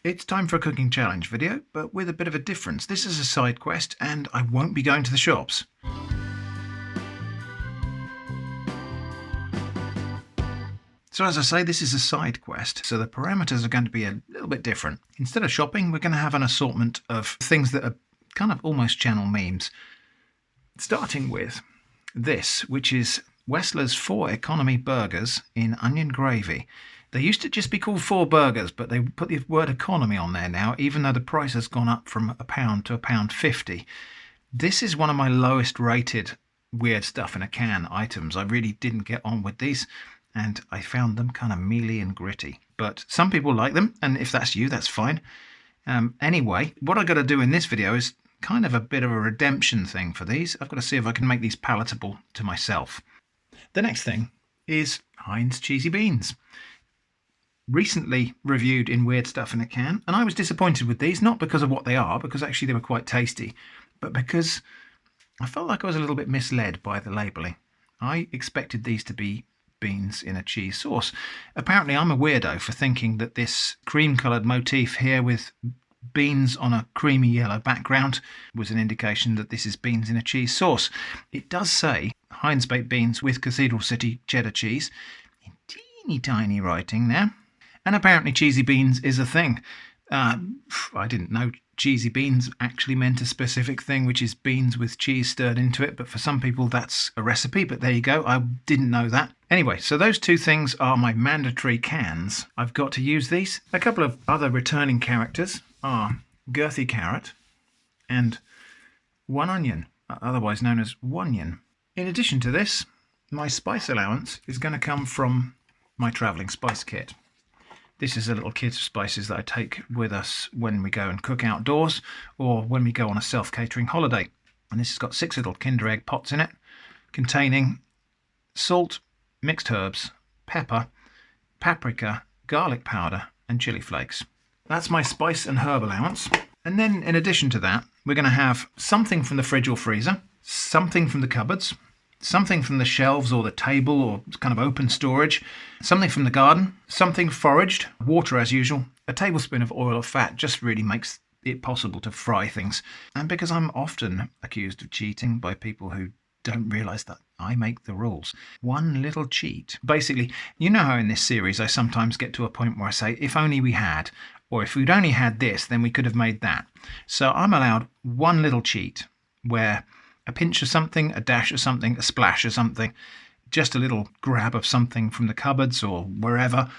It's time for a cooking challenge video, but with a bit of a difference. This is a side quest and I won't be going to the shops. So as I say, this is a side quest, so the parameters are going to be a little bit different. Instead of shopping, we're going to have an assortment of things that are kind of almost channel memes. Starting with this, which is Wessler's 4 economy burgers in onion gravy. They used to just be called 4 burgers, but they put the word economy on there now, even though the price has gone up from £1 to £1.50. This is one of my lowest rated weird stuff in a can items. I really didn't get on with these, and I found them kind of mealy and gritty. But some people like them, and if that's you, that's fine. Anyway, what I've got to do in this video is kind of a bit of a redemption thing for these. I've got to see if I can make these palatable to myself. The next thing is Heinz cheesy beans. Recently reviewed in Weird Stuff in a Can, and I was disappointed with these, not because of what they are, because actually they were quite tasty, but because I felt like I was a little bit misled by the labelling. I expected these to be beans in a cheese sauce. Apparently I'm a weirdo for thinking that this cream-coloured motif here with beans on a creamy yellow background was an indication that this is beans in a cheese sauce. It does say Heinz baked beans with Cathedral City cheddar cheese in teeny tiny writing there. And apparently cheesy beans is a thing. I didn't know cheesy beans actually meant a specific thing, which is beans with cheese stirred into it. But for some people, that's a recipe. But there you go. I didn't know that. Anyway, so those two things are my mandatory cans. I've got to use these. A couple of other returning characters are Girthy Carrot and One Onion, otherwise known as Wonion. In addition to this, my spice allowance is going to come from my travelling spice kit. This is a little kit of spices that I take with us when we go and cook outdoors or when we go on a self-catering holiday. And this has got 6 little Kinder Egg pots in it, containing salt, mixed herbs, pepper, paprika, garlic powder and chili flakes. That's my spice and herb allowance. And then in addition to that, we're going to have something from the fridge or freezer, something from the cupboards, something from the shelves or the table or kind of open storage, something from the garden, something foraged, water as usual, a tablespoon of oil or fat just really makes it possible to fry things. And because I'm often accused of cheating by people who don't realise that I make the rules. One little cheat. Basically, you know how in this series I sometimes get to a point where I say, if only we had, or if we'd only had this, then we could have made that. So I'm allowed one little cheat where a pinch of something, a dash of something, a splash of something, just a little grab of something from the cupboards or wherever,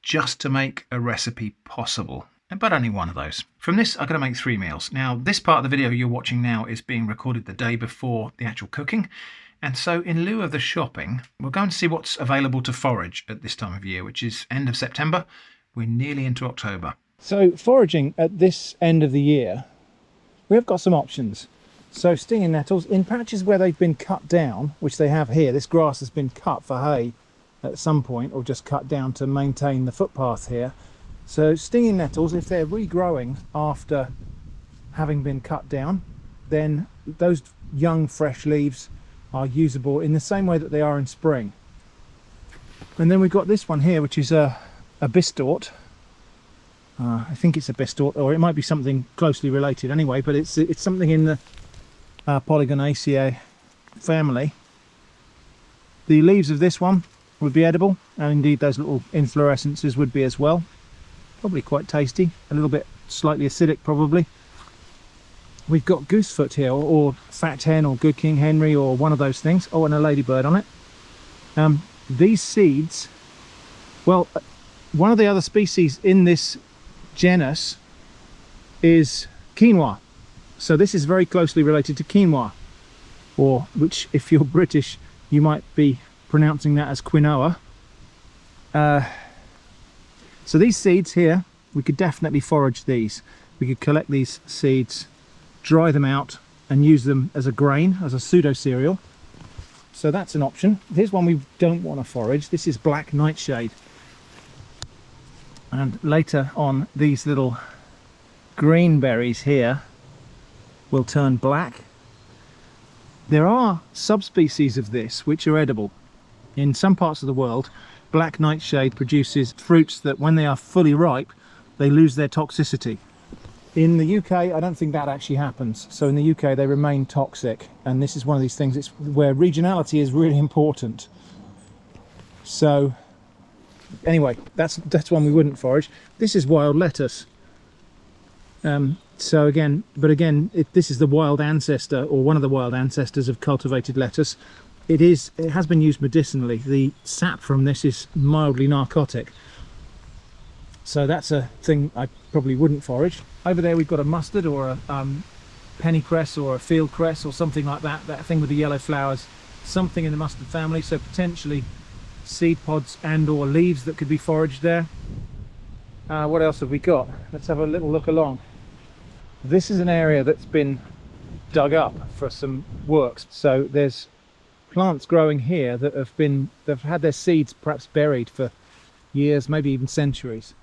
just to make a recipe possible. But only one of those. From this, I've got to make 3 meals. Now, this part of the video you're watching now is being recorded the day before the actual cooking. And so in lieu of the shopping, we're going to see what's available to forage at this time of year, which is end of September. We're nearly into October. So foraging at this end of the year, we have got some options. So stinging nettles in patches where they've been cut down, which they have here. This grass has been cut for hay at some point, or just cut down to maintain the footpath here. So stinging nettles, if they're regrowing after having been cut down, then those young fresh leaves are usable in the same way that they are in spring. And then we've got this one here, which is a bistort. I think it's a bistort, or it might be something closely related anyway, but it's something in the Polygonaceae family. The leaves of this one would be edible, and indeed those little inflorescences would be as well. Probably quite tasty, a little bit slightly acidic probably. We've got goosefoot here, or fat hen, or good King Henry, or one of those things. Oh, and a ladybird on it. These seeds, well, one of the other species in this genus is quinoa. So this is very closely related to quinoa, or which, if you're British, you might be pronouncing that as quinoa. So these seeds here, we could definitely forage these. We could collect these seeds, dry them out, and use them as a grain, as a pseudo cereal. So that's an option. Here's one we don't want to forage. This is black nightshade. And later on, these little green berries here will turn black. There are subspecies of this which are edible. In some parts of the world, black nightshade produces fruits that when they are fully ripe they lose their toxicity. In the UK, I don't think that actually happens. So in the UK, they remain toxic, and this is one of these things where regionality is really important. So anyway, that's one we wouldn't forage. This is wild lettuce. So again, this is the wild ancestor, or one of the wild ancestors of cultivated lettuce. It has been used medicinally. The sap from this is mildly narcotic. So that's a thing I probably wouldn't forage. Over there we've got a mustard or a pennycress or a field cress or something like that. That thing with the yellow flowers. Something in the mustard family. So potentially seed pods and or leaves that could be foraged there. What else have we got? Let's have a little look along. This is an area that's been dug up for some works. So there's plants growing here that have had their seeds perhaps buried for years, maybe even centuries.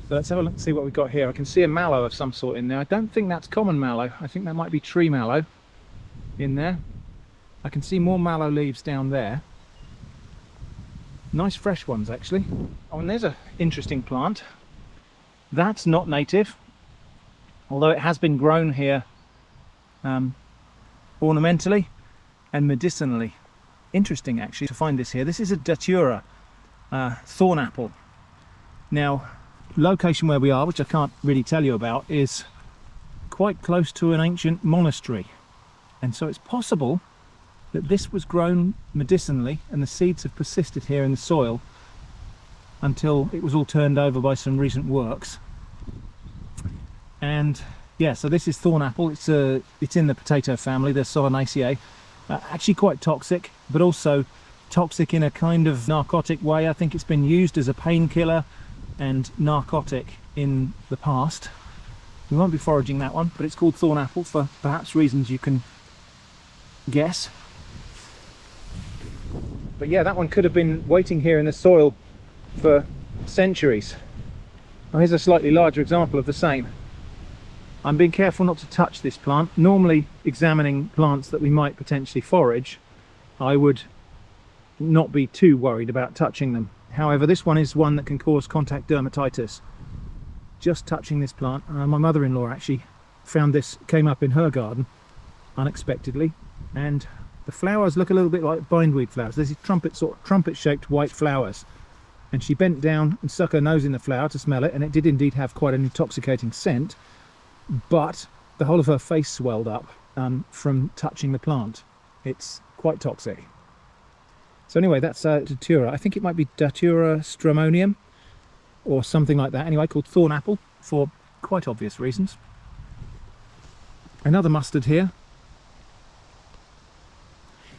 So let's have a look and see what we've got here. I can see a mallow of some sort in there. I don't think that's common mallow. I think that might be tree mallow in there. I can see more mallow leaves down there. Nice fresh ones actually. Oh, and there's an interesting plant. That's not native, although it has been grown here ornamentally and medicinally. Interesting actually to find this here. This is a datura, thorn apple. Now, location where we are, which I can't really tell you about, is quite close to an ancient monastery, and so it's possible that this was grown medicinally and the seeds have persisted here in the soil until it was all turned over by some recent works. And yeah, so this is thorn apple. It's in the potato family, the Solanaceae. Actually quite toxic, but also toxic in a kind of narcotic way. I think it's been used as a painkiller and narcotic in the past. We won't be foraging that one, but it's called thorn apple for perhaps reasons you can guess. But yeah, that one could have been waiting here in the soil for centuries. Now here's a slightly larger example of the same. I'm being careful not to touch this plant. Normally, examining plants that we might potentially forage, I would not be too worried about touching them. However, this one is one that can cause contact dermatitis. Just touching this plant, my mother-in-law actually found this, came up in her garden unexpectedly, and the flowers look a little bit like bindweed flowers. There's these trumpet-shaped white flowers, and she bent down and stuck her nose in the flower to smell it, and it did indeed have quite an intoxicating scent, but the whole of her face swelled up from touching the plant. It's quite toxic. So anyway, that's datura. I think it might be Datura stramonium or something like that. Anyway, called thorn apple for quite obvious reasons. Another mustard here.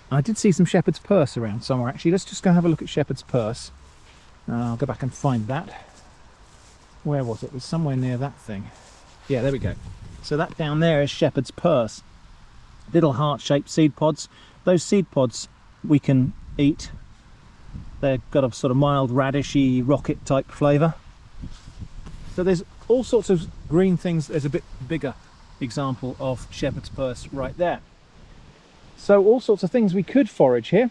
I did see some shepherd's purse around somewhere actually. Let's just go have a look at shepherd's purse. I'll go back and find that. Where was it? It was somewhere near that thing. Yeah, there we go. So that down there is shepherd's purse. Little heart-shaped seed pods. Those seed pods we can eat. They've got a sort of mild radishy rocket type flavour. So there's all sorts of green things. There's a bit bigger example of shepherd's purse right there. So all sorts of things we could forage here.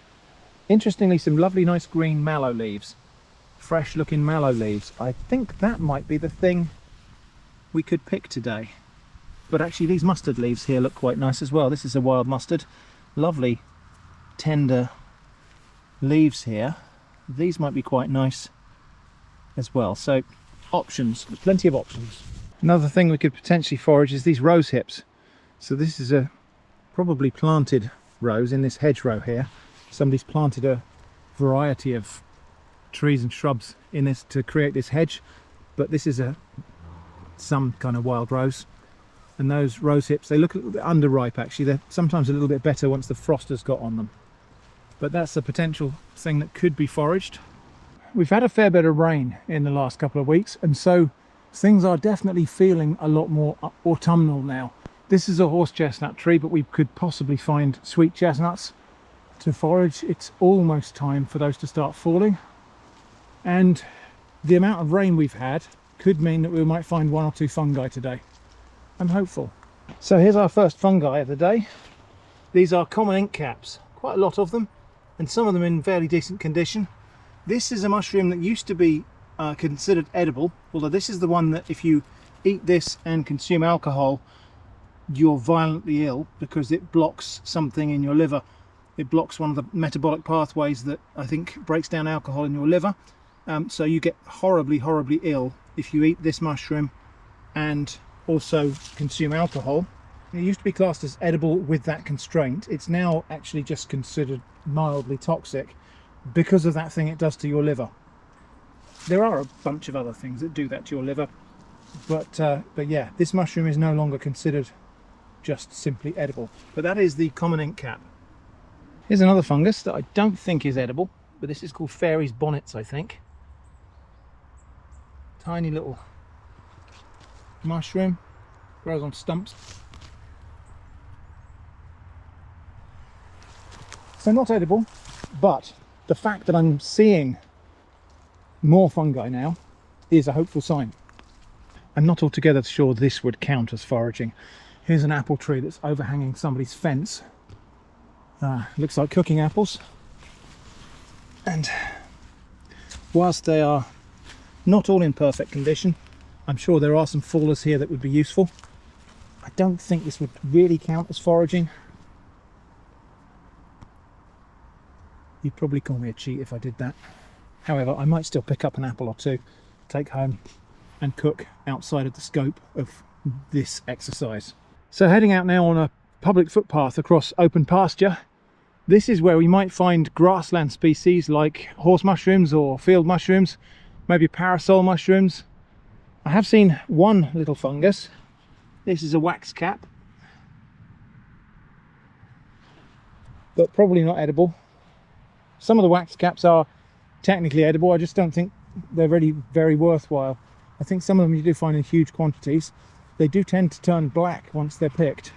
Interestingly, some lovely nice green mallow leaves. Fresh looking mallow leaves. I think that might be the thing we could pick today. But actually these mustard leaves here look quite nice as well. This is a wild mustard. Lovely tender leaves here. These might be quite nice as well. So options, there's plenty of options. Another thing we could potentially forage is these rose hips. So this is a probably planted rose in this hedgerow here. Somebody's planted a variety of trees and shrubs in this to create this hedge, but this is some kind of wild rose. And those rose hips, they look a little bit underripe actually. They're sometimes a little bit better once the frost has got on them. But that's a potential thing that could be foraged. We've had a fair bit of rain in the last couple of weeks, and so things are definitely feeling a lot more autumnal now. This is a horse chestnut tree, but we could possibly find sweet chestnuts to forage. It's almost time for those to start falling. And the amount of rain we've had could mean that we might find one or two fungi today. I'm hopeful. So here's our first fungi of the day. These are common ink caps, quite a lot of them, and some of them in fairly decent condition. This is a mushroom that used to be considered edible, although this is the one that if you eat this and consume alcohol, you're violently ill because it blocks something in your liver. It blocks one of the metabolic pathways that I think breaks down alcohol in your liver. So you get horribly, horribly ill if you eat this mushroom and also consume alcohol. It used to be classed as edible with that constraint. It's now actually just considered mildly toxic because of that thing it does to your liver. There are a bunch of other things that do that to your liver, but yeah, this mushroom is no longer considered just simply edible. But that is the common ink cap. Here's another fungus that I don't think is edible, but this is called fairies' bonnets, I think. Tiny little mushroom, grows on stumps. So not edible, but the fact that I'm seeing more fungi now is a hopeful sign. I'm not altogether sure this would count as foraging. Here's an apple tree that's overhanging somebody's fence. Looks like cooking apples. And whilst they are not all in perfect condition, I'm sure there are some fallers here that would be useful. I don't think this would really count as foraging. You'd probably call me a cheat if I did that. However, I might still pick up an apple or two, take home and cook outside of the scope of this exercise. So heading out now on a public footpath across open pasture. This is where we might find grassland species like horse mushrooms or field mushrooms, maybe parasol mushrooms. I have seen one little fungus. This is a wax cap, but probably not edible. Some of the wax caps are technically edible, I just don't think they're really very worthwhile. I think some of them you do find in huge quantities. They do tend to turn black once they're picked,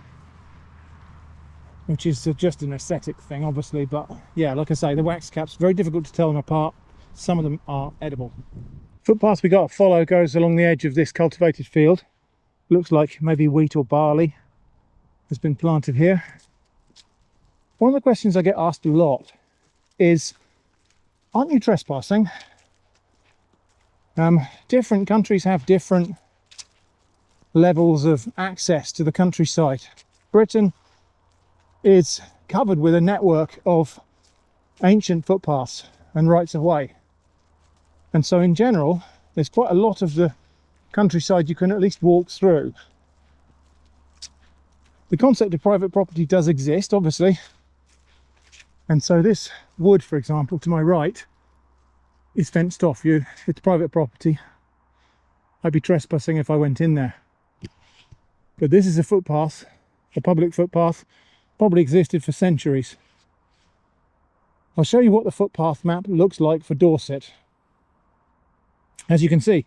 which is just an aesthetic thing obviously, but yeah, like I say, the wax caps, very difficult to tell them apart. Some of them are edible. Footpath we got to follow goes along the edge of this cultivated field. Looks like maybe wheat or barley has been planted here. One of the questions I get asked a lot is, aren't you trespassing? Different countries have different levels of access to the countryside. Britain is covered with a network of ancient footpaths and rights of way, and so in general there's quite a lot of the countryside you can at least walk through. The concept of private property does exist obviously, and so this wood, for example, to my right is fenced off. It's private property. I'd be trespassing if I went in there. But this is a footpath, a public footpath, probably existed for centuries. I'll show you what the footpath map looks like for Dorset. As you can see,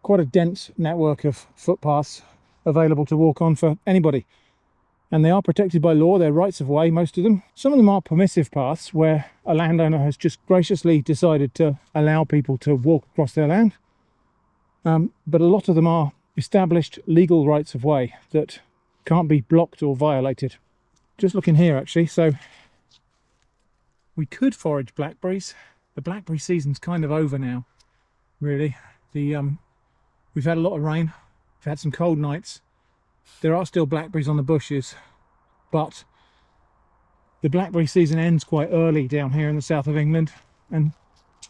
quite a dense network of footpaths available to walk on for anybody. And they are protected by law, they're rights of way, most of them. Some of them are permissive paths where a landowner has just graciously decided to allow people to walk across their land. But a lot of them are established legal rights of way that can't be blocked or violated. Just looking here actually, so we could forage blackberries. The blackberry season's kind of over now, really. We've had a lot of rain, we've had some cold nights. There are still blackberries on the bushes, but the blackberry season ends quite early down here in the south of England, and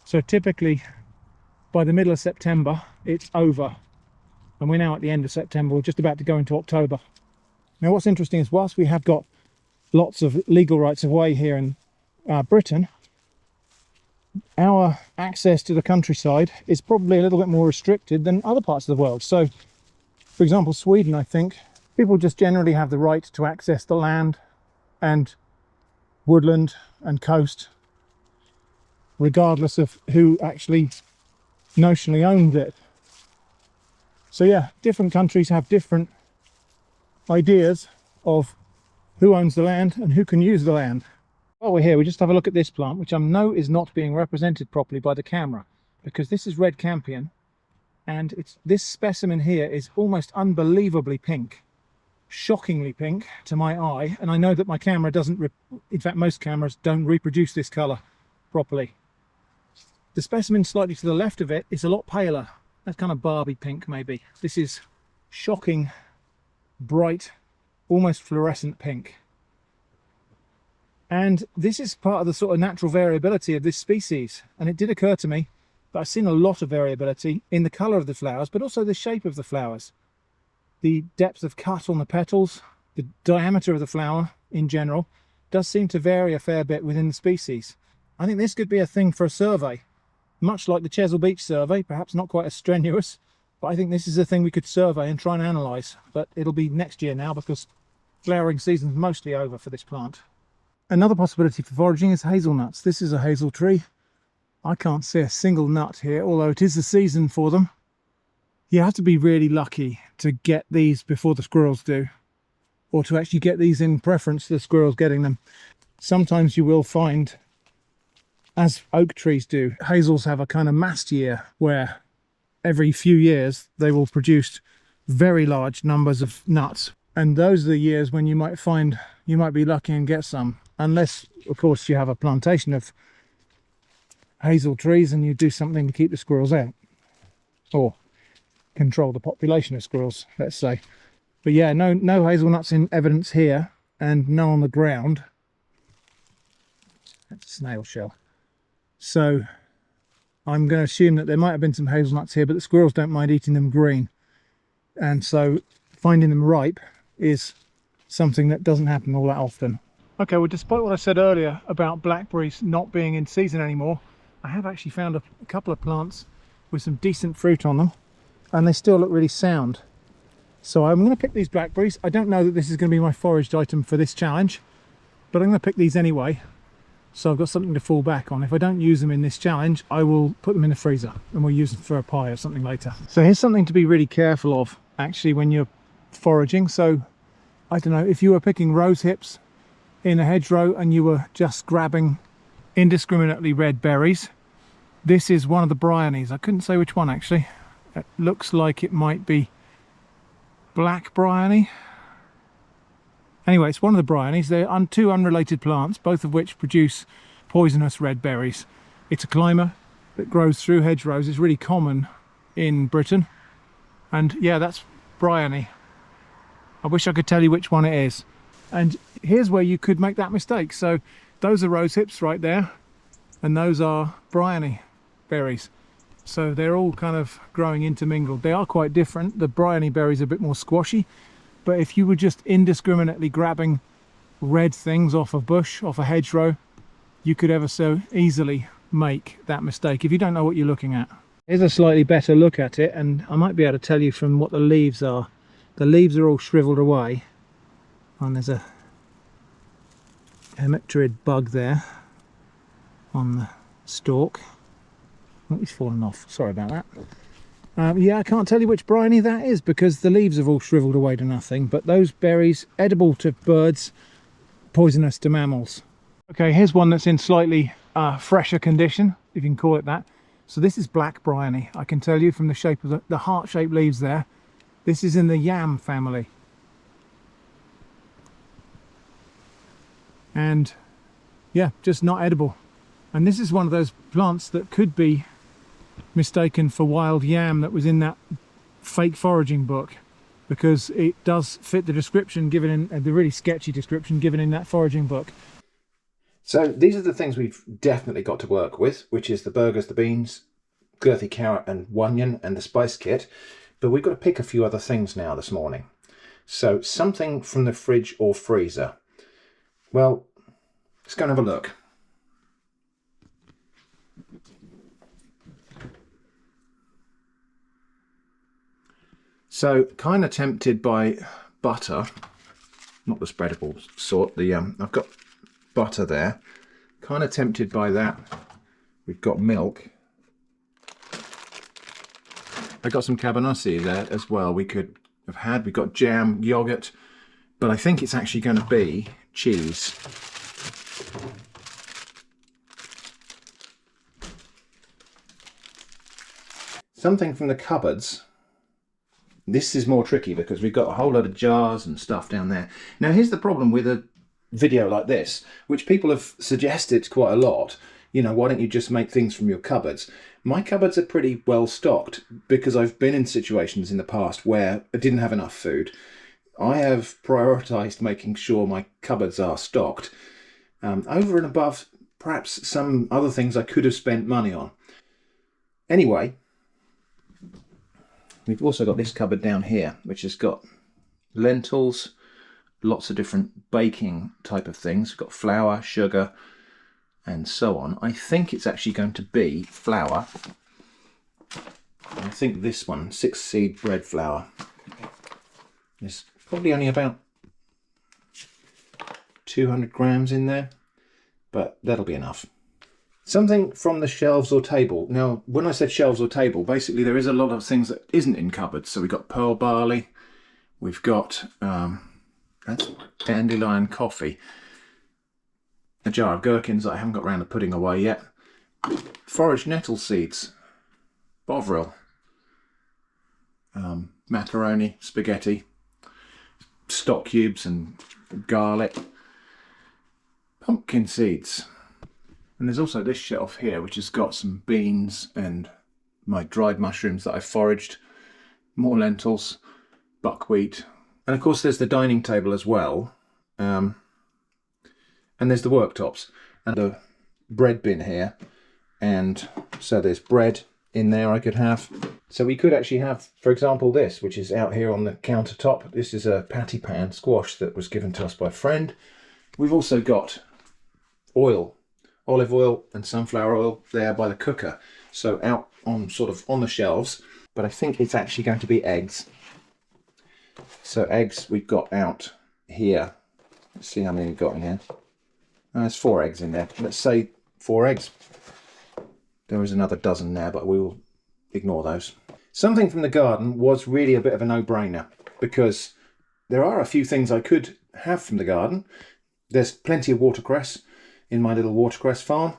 so typically by the middle of September it's over, and we're now at the end of September, we're just about to go into October. Now what's interesting is, whilst we have got lots of legal rights of way here in Britain, our access to the countryside is probably a little bit more restricted than other parts of the world. So for example, Sweden, I think people just generally have the right to access the land and woodland and coast regardless of who actually notionally owns it. So yeah, different countries have different ideas of who owns the land and who can use the land. While we're here, we just have a look at this plant, which I know is not being represented properly by the camera, because this is red campion, and this specimen here is almost unbelievably pink, shockingly pink to my eye, and I know that my camera doesn't, in fact most cameras don't reproduce this colour properly. The specimen slightly to the left of it is a lot paler. That's kind of Barbie pink maybe. This is shocking, bright, almost fluorescent pink. And this is part of the sort of natural variability of this species. And it did occur to me that I've seen a lot of variability in the colour of the flowers, but also the shape of the flowers. The depth of cut on the petals, the diameter of the flower in general, does seem to vary a fair bit within the species. I think this could be a thing for a survey, much like the Chesil Beach survey, perhaps not quite as strenuous, but I think this is a thing we could survey and try and analyse. But it'll be next year now because flowering season's mostly over for this plant. Another possibility for foraging is hazelnuts. This is a hazel tree. I can't see a single nut here, although it is the season for them. You have to be really lucky to get these before the squirrels do, or to actually get these in preference to the squirrels getting them. Sometimes you will find, as oak trees do, hazels have a kind of mast year where every few years they will produce very large numbers of nuts. And those are the years when you might find, you might be lucky and get some. Unless, of course, you have a plantation of hazel trees and you do something to keep the squirrels out. Or control the population of squirrels, let's say. But yeah, no hazelnuts in evidence here, and none on the ground. That's a snail shell. So I'm going to assume that there might have been some hazelnuts here, but the squirrels don't mind eating them green. And so finding them ripe is something that doesn't happen all that often. Okay, well, despite what I said earlier about blackberries not being in season anymore, I have actually found a couple of plants with some decent fruit on them, and they still look really sound. So I'm going to pick these blackberries. I don't know that this is going to be my foraged item for this challenge, but I'm going to pick these anyway. So I've got something to fall back on. If I don't use them in this challenge, I will put them in the freezer and we'll use them for a pie or something later. So here's something to be really careful of, actually, when you're foraging. So, I don't know, if you were picking rose hips in a hedgerow and you were just grabbing indiscriminately red berries, this is one of the bryonies. I couldn't say which one, actually. It looks like it might be black bryony. Anyway, it's one of the bryonies. They're two unrelated plants, both of which produce poisonous red berries. It's a climber that grows through hedgerows. It's really common in Britain. And yeah, that's bryony. I wish I could tell you which one it is. And here's where you could make that mistake. So those are rose hips right there, and those are bryony berries. So they're all kind of growing intermingled. They are quite different. The bryony berries are a bit more squashy, but if you were just indiscriminately grabbing red things off a bush, off a hedgerow, you could ever so easily make that mistake if you don't know what you're looking at. Here's a slightly better look at it, and I might be able to tell you from what the leaves are. The leaves are all shriveled away, and there's a hemipterid bug there on the stalk. Oh, he's fallen off, sorry about that. Yeah, I can't tell you which bryony that is because the leaves have all shriveled away to nothing, but those berries, edible to birds, poisonous to mammals. Okay, here's one that's in slightly fresher condition, if you can call it that. So this is black bryony. I can tell you from the shape of the heart-shaped leaves there. This is in the yam family. And yeah, just not edible. And this is one of those plants that could be mistaken for wild yam that was in that fake foraging book, because it does fit the description given in the really sketchy description given in that foraging book. So these are the things we've definitely got to work with, which is the burgers, the beans, girthy carrot and wunion and the spice kit. But we've got to pick a few other things now this morning. So something from the fridge or freezer. Well, let's go and have a look. So kind of tempted by butter, not the spreadable sort. I've got butter there. Kind of tempted by that. We've got milk. I got some cabanossi there as well. We could have had. We've got jam, yogurt, but I think it's actually going to be cheese. Something from the cupboards. This is more tricky because we've got a whole load of jars and stuff down there. Now here's the problem with a video like this, which people have suggested quite a lot, you know, why don't you just make things from your cupboards? My cupboards are pretty well stocked because I've been in situations in the past where I didn't have enough food. I have prioritised making sure my cupboards are stocked over and above perhaps some other things I could have spent money on. Anyway, we've also got this cupboard down here, which has got lentils, lots of different baking type of things. We've got flour, sugar, and so on. I think it's actually going to be flour. I think this one, 6-seed bread flour, is probably only about 200 grams in there, but that'll be enough. Something from the shelves or table. Now, when I said shelves or table, basically there is a lot of things that isn't in cupboards. So we've got pearl barley, we've got that's dandelion coffee, a jar of gherkins that I haven't got around to putting away yet, foraged nettle seeds, bovril, macaroni, spaghetti, stock cubes and garlic, pumpkin seeds. And there's also this shelf here which has got some beans and my dried mushrooms that I foraged, more lentils, buckwheat, and of course there's the dining table as well, and there's the worktops and the bread bin here, and so there's bread in there I could have. So we could actually have, for example, this, which is out here on the countertop. This is a patty pan squash that was given to us by a friend. We've also got oil, olive oil and sunflower oil there by the cooker. So out on sort of on the shelves, but I think it's actually going to be eggs. So eggs we've got out here. Let's see how many we've got in here. There's 4 eggs in there. Let's say 4 eggs. There is another dozen there, but we will ignore those. Something from the garden was really a bit of a no-brainer because there are a few things I could have from the garden. There's plenty of watercress in my little watercress farm.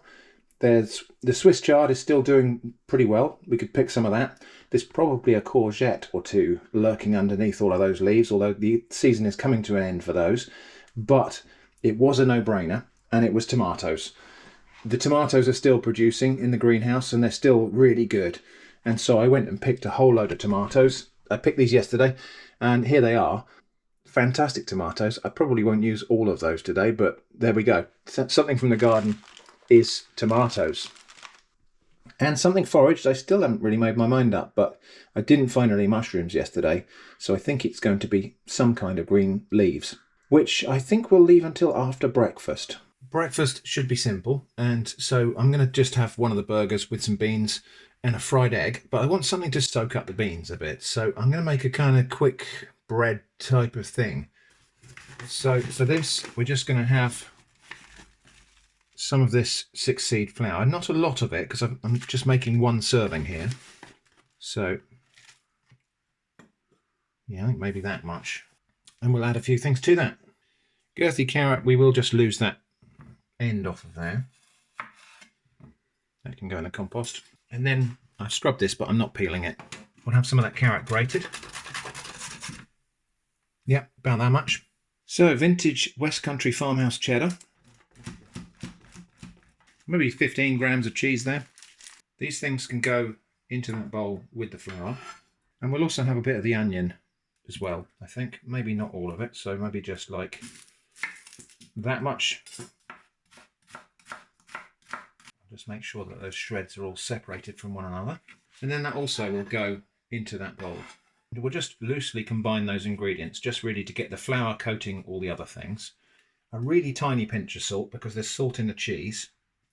There's the Swiss chard is still doing pretty well. We could pick some of that. There's probably a courgette or two lurking underneath all of those leaves, although the season is coming to an end for those. But it was a no-brainer, and it was tomatoes. The tomatoes are still producing in the greenhouse and they're still really good. And so I went and picked a whole load of tomatoes. I picked these yesterday and here they are. Fantastic tomatoes. I probably won't use all of those today, but there we go. Something from the garden is tomatoes. And something foraged, I still haven't really made my mind up, but I didn't find any mushrooms yesterday. So I think it's going to be some kind of green leaves, which I think we'll leave until after breakfast. Breakfast should be simple, and so I'm going to just have one of the burgers with some beans and a fried egg, but I want something to soak up the beans a bit, so I'm going to make a kind of quick bread type of thing. So for this, we're just going to have some of this 6-seed flour, not a lot of it, because I'm just making 1 serving here. So yeah, I think maybe that much, and we'll add a few things to that. Girthy carrot, we will just lose that end off of there. That can go in the compost. And then I've scrubbed this, but I'm not peeling it. We'll have some of that carrot grated. Yep, about that much. So vintage West Country farmhouse cheddar. Maybe 15 grams of cheese there. These things can go into that bowl with the flour. And we'll also have a bit of the onion as well, I think. Maybe not all of it, so maybe just like that much. Just make sure that those shreds are all separated from one another. And then that also will go into that bowl. We'll just loosely combine those ingredients, just really to get the flour coating all the other things. A really tiny pinch of salt, because there's salt in the cheese.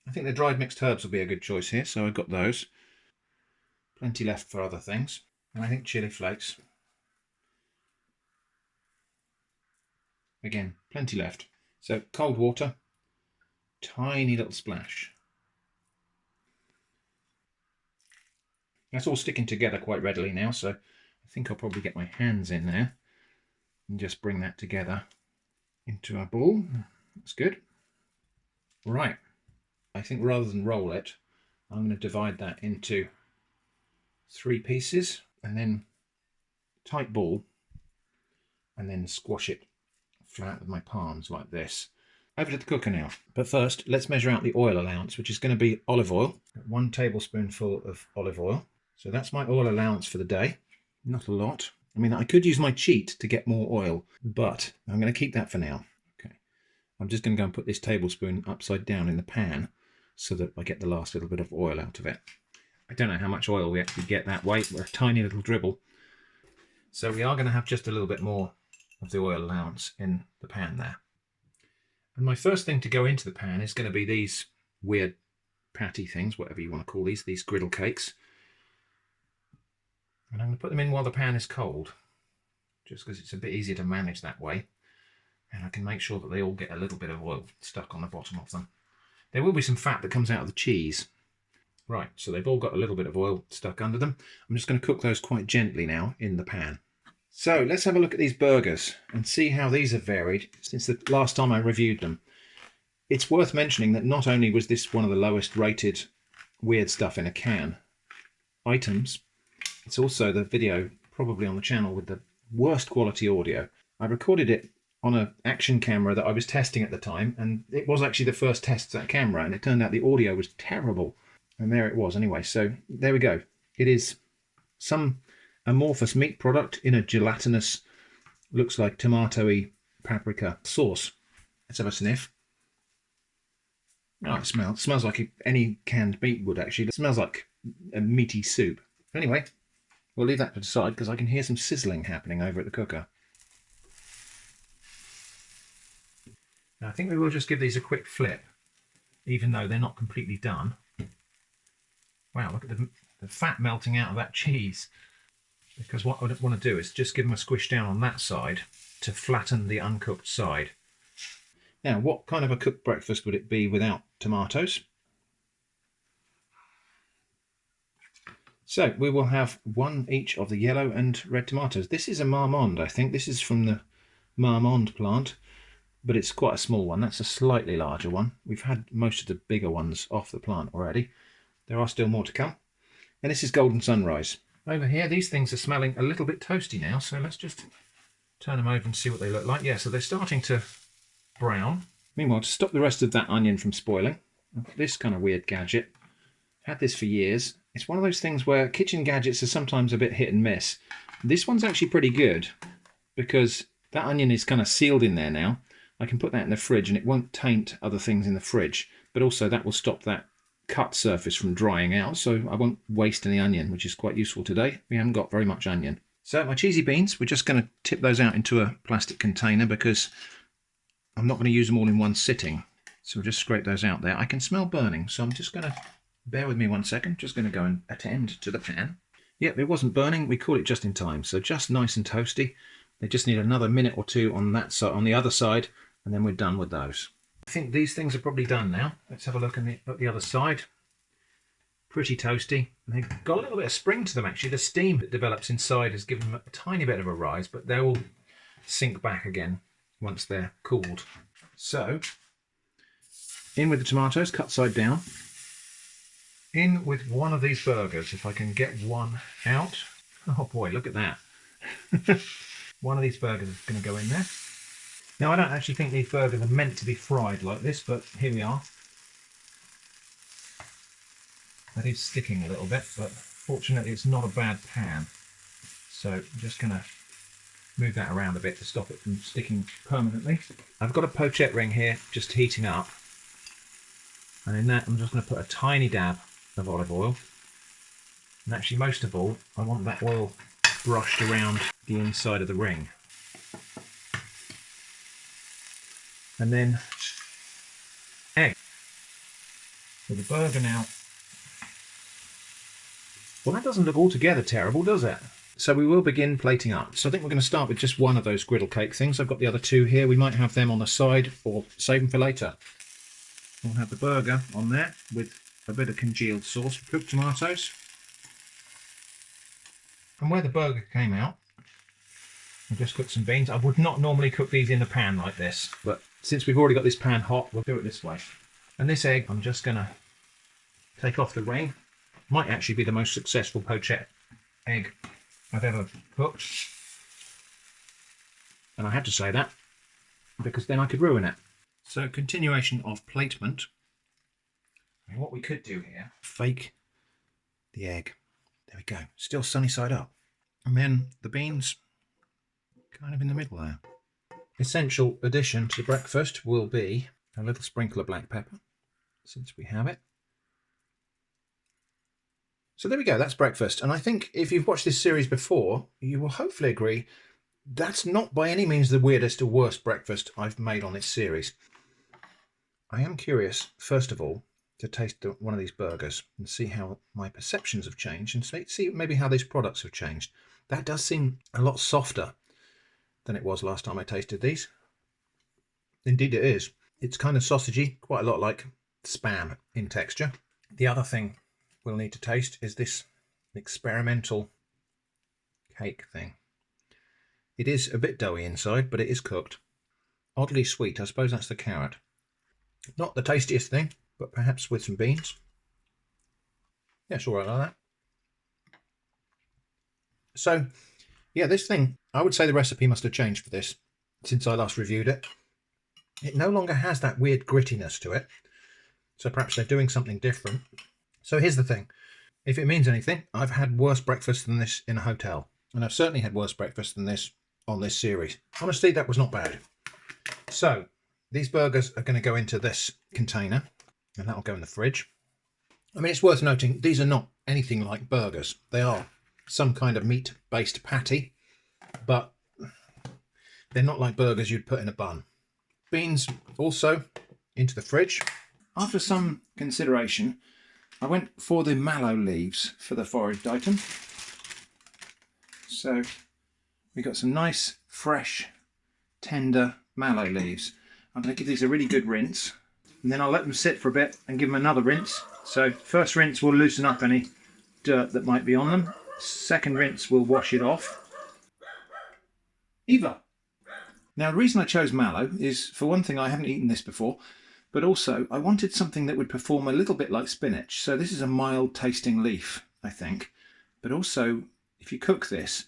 I think the dried mixed herbs will be a good choice here, so I've got those. Plenty left for other things. And I think chili flakes. Again, plenty left. So cold water, tiny little splash. That's all sticking together quite readily now, so I think I'll probably get my hands in there and just bring that together into a ball. That's good. Right, I think rather than roll it, I'm going to divide that into 3 pieces and then tight ball and then squash it flat with my palms like this. over to the cooker now. But first, let's measure out the oil allowance, which is going to be olive oil. 1 tablespoonful of olive oil. So that's my oil allowance for the day. Not a lot. I mean, I could use my cheat to get more oil, but I'm going to keep that for now. Okay. I'm just going to go and put this tablespoon upside down in the pan so that I get the last little bit of oil out of it. I don't know how much oil we actually get that way. We're a tiny little dribble. So we are going to have just a little bit more of the oil allowance in the pan there. And my first thing to go into the pan is going to be these weird patty things, whatever you want to call these griddle cakes. And I'm going to put them in while the pan is cold, just because it's a bit easier to manage that way. And I can make sure that they all get a little bit of oil stuck on the bottom of them. There will be some fat that comes out of the cheese. Right, so they've all got a little bit of oil stuck under them. I'm just going to cook those quite gently now in the pan. So let's have a look at these burgers and see how these have varied since the last time I reviewed them. It's worth mentioning that not only was this one of the lowest rated weird stuff in a can items, it's also the video probably on the channel with the worst quality audio. I recorded it on an action camera that I was testing at the time, and it was actually the first test of that camera, and it turned out the audio was terrible. And there it was anyway. So there we go. It is some amorphous meat product in a gelatinous, looks like tomatoey paprika sauce. Let's have a sniff. Oh, it smells like any canned meat would actually. It smells like a meaty soup. Anyway, we'll leave that to the side because I can hear some sizzling happening over at the cooker. Now, I think we will just give these a quick flip, even though they're not completely done. Wow, look at the fat melting out of that cheese. Because what I want to do is just give them a squish down on that side to flatten the uncooked side. Now, what kind of a cooked breakfast would it be without tomatoes? So we will have one each of the yellow and red tomatoes. This is a marmande, I think. This is from the marmande plant, but it's quite a small one. That's a slightly larger one. We've had most of the bigger ones off the plant already. There are still more to come. And this is Golden Sunrise. Over here, these things are smelling a little bit toasty now, so let's just turn them over and see what they look like. Yeah, so they're starting to brown. Meanwhile, to stop the rest of that onion from spoiling, I've got this kind of weird gadget. Had this for years. It's one of those things where kitchen gadgets are sometimes a bit hit and miss. This one's actually pretty good because that onion is kind of sealed in there now. I can put that in the fridge and it won't taint other things in the fridge, but also that will stop that cut surface from drying out, so I won't waste any onion, which is quite useful today. We haven't got very much onion. So my cheesy beans, we're just going to tip those out into a plastic container because I'm not going to use them all in one sitting. So we'll just scrape those out there. I can smell burning, so I'm just going to, bear with me 1 second, just going to go and attend to the pan. Yep, it wasn't burning. We caught it just in time, so just nice and toasty. They just need another minute or two on that side, on the other side, and then we're done with those. I think these things are probably done now. Let's have a look at the other side. Pretty toasty. They've got a little bit of spring to them actually. The steam that develops inside has given them a tiny bit of a rise, but they will sink back again once they're cooled. So, in with the tomatoes, cut side down. In with one of these burgers, if I can get one out. Oh boy, look at that. One of these burgers is going to go in there. Now, I don't actually think these burgers are meant to be fried like this, but here we are. That is sticking a little bit, but fortunately it's not a bad pan. So I'm just going to move that around a bit to stop it from sticking permanently. I've got a pochette ring here just heating up. And in that I'm just going to put a tiny dab of olive oil. And actually most of all, I want that oil brushed around the inside of the ring. And then egg. With the burger now. Well, that doesn't look altogether terrible, does it? So we will begin plating up. So I think we're going to start with just one of those griddle cake things. I've got the other two here. We might have them on the side or save them for later. We'll have the burger on there with a bit of congealed sauce for cooked tomatoes. And where the burger came out, I've just cooked some beans. I would not normally cook these in the pan like this, but since we've already got this pan hot, we'll do it this way. And this egg, I'm just going to take off the ring. Might actually be the most successful pochette egg I've ever cooked. And I had to say that because then I could ruin it. So continuation of platement. I mean, what we could do here, fake the egg. There we go, still sunny side up. And then the beans kind of in the middle there. Essential addition to breakfast will be a little sprinkle of black pepper, since we have it. So there we go, that's breakfast. And I think if you've watched this series before, you will hopefully agree that's not by any means the weirdest or worst breakfast I've made on this series. I am curious, first of all, to taste one of these burgers and see how my perceptions have changed and see maybe how these products have changed. That does seem a lot softer than it was last time I tasted these. Indeed it is. It's kind of sausagey, quite a lot like Spam in texture. The other thing we'll need to taste is this experimental cake thing. It is a bit doughy inside, but it is cooked. Oddly sweet, I suppose that's the carrot. Not the tastiest thing, but perhaps with some beans. Yeah, it's all right like that. So, yeah, this thing, I would say the recipe must have changed for this since I last reviewed it. It no longer has that weird grittiness to it. So perhaps they're doing something different. So here's the thing. If it means anything, I've had worse breakfast than this in a hotel. And I've certainly had worse breakfast than this on this series. Honestly, that was not bad. So these burgers are going to go into this container and that'll go in the fridge. I mean, it's worth noting, these are not anything like burgers. They are some kind of meat-based patty, but they're not like burgers you'd put in a bun. Beans also into the fridge. After some consideration, I went for the mallow leaves for the foraged item. So we got some nice, fresh, tender mallow leaves. I'm going to give these a really good rinse, and then I'll let them sit for a bit and give them another rinse. So first rinse will loosen up any dirt that might be on them. Second rinse will wash it off. Eva! Now the reason I chose mallow is, for one thing, I haven't eaten this before, but also I wanted something that would perform a little bit like spinach. So this is a mild tasting leaf, I think, but also if you cook this,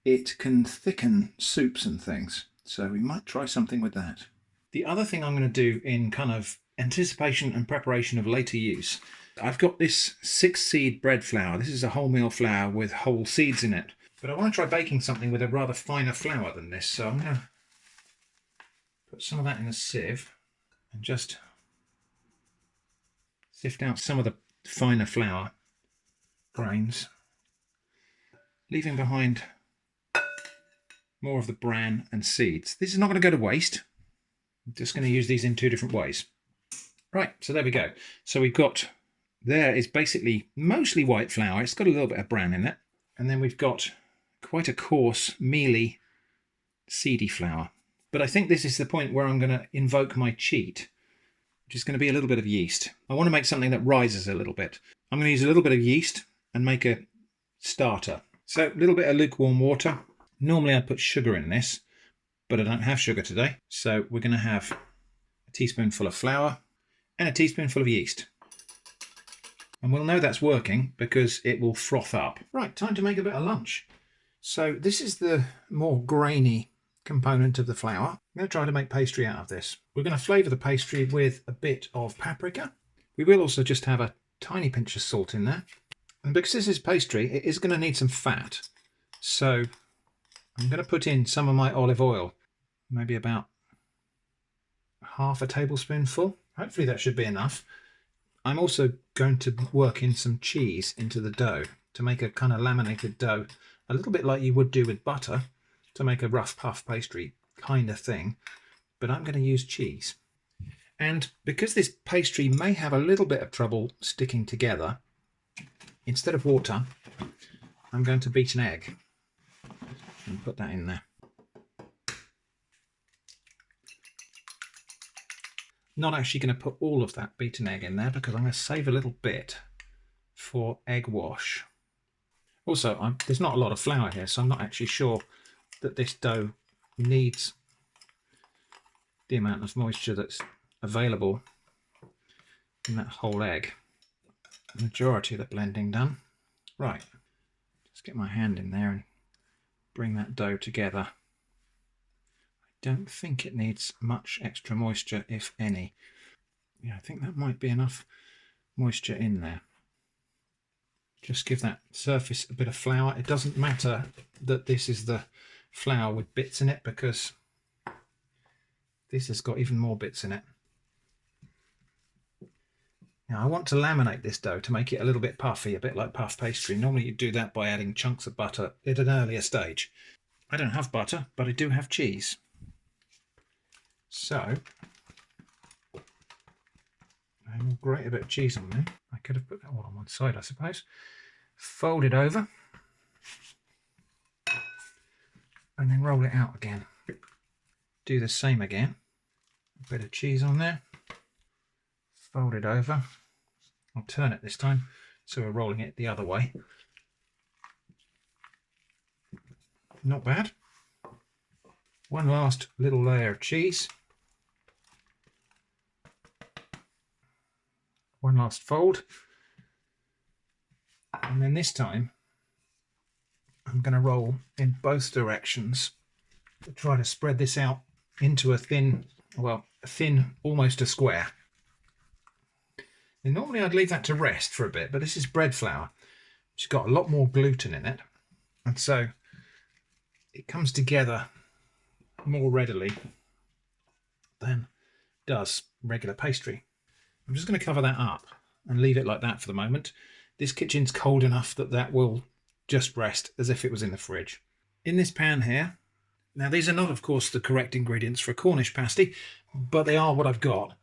it can thicken soups and things. So we might try something with that. The other thing I'm going to do in kind of anticipation and preparation of later use, I've got this 6-seed bread flour. This is a wholemeal flour with whole seeds in it. But I want to try baking something with a rather finer flour than this. So I'm going to put some of that in a sieve and just sift out some of the finer flour grains, leaving behind more of the bran and seeds. This is not going to go to waste. I'm just going to use these in 2 different ways. Right, so there we go. So we've got, there is basically mostly white flour. It's got a little bit of bran in it. And then we've got quite a coarse, mealy, seedy flour. But I think this is the point where I'm going to invoke my cheat, which is going to be a little bit of yeast. I want to make something that rises a little bit. I'm going to use a little bit of yeast and make a starter. So a little bit of lukewarm water. Normally I'd put sugar in this, but I don't have sugar today. So we're going to have a teaspoonful of flour and a teaspoonful of yeast. And we'll know that's working because it will froth up. Right, time to make a bit of lunch. So this is the more grainy component of the flour. I'm going to try to make pastry out of this. We're going to flavour the pastry with a bit of paprika. We will also just have a tiny pinch of salt in there. And because this is pastry, it is going to need some fat. So I'm going to put in some of my olive oil, maybe about half a tablespoonful. Hopefully that should be enough. I'm also going to work in some cheese into the dough to make a kind of laminated dough, a little bit like you would do with butter to make a rough puff pastry kind of thing, but I'm going to use cheese. And because this pastry may have a little bit of trouble sticking together, instead of water, I'm going to beat an egg and put that in there. Not actually going to put all of that beaten egg in there because I'm going to save a little bit for egg wash. Also, there's not a lot of flour here, so I'm not actually sure that this dough needs the amount of moisture that's available in that whole egg. The majority of the blending done. Right, just get my hand in there and bring that dough together. Don't think it needs much extra moisture, if any. Yeah, I think that might be enough moisture in there. Just give that surface a bit of flour. It doesn't matter that this is the flour with bits in it, because this has got even more bits in it. Now I want to laminate this dough to make it a little bit puffy, a bit like puff pastry. Normally you do that by adding chunks of butter at an earlier stage. I don't have butter, but I do have cheese. So I will grate a bit of cheese on there. I could have put that all on one side, I suppose. Fold it over and then roll it out again. Do the same again. A bit of cheese on there. Fold it over. I'll turn it this time, so we're rolling it the other way. Not bad. One last little layer of cheese. One last fold. And then this time, I'm going to roll in both directions to try to spread this out into a thin, well, a thin, almost a square. And normally I'd leave that to rest for a bit, but this is bread flour, which has got a lot more gluten in it. And so it comes together more readily than does regular pastry. I'm just going to cover that up and leave it like that for the moment. This kitchen's cold enough that that will just rest as if it was in the fridge. In this pan here, now these are not, of course, the correct ingredients for a Cornish pasty, but they are what I've got.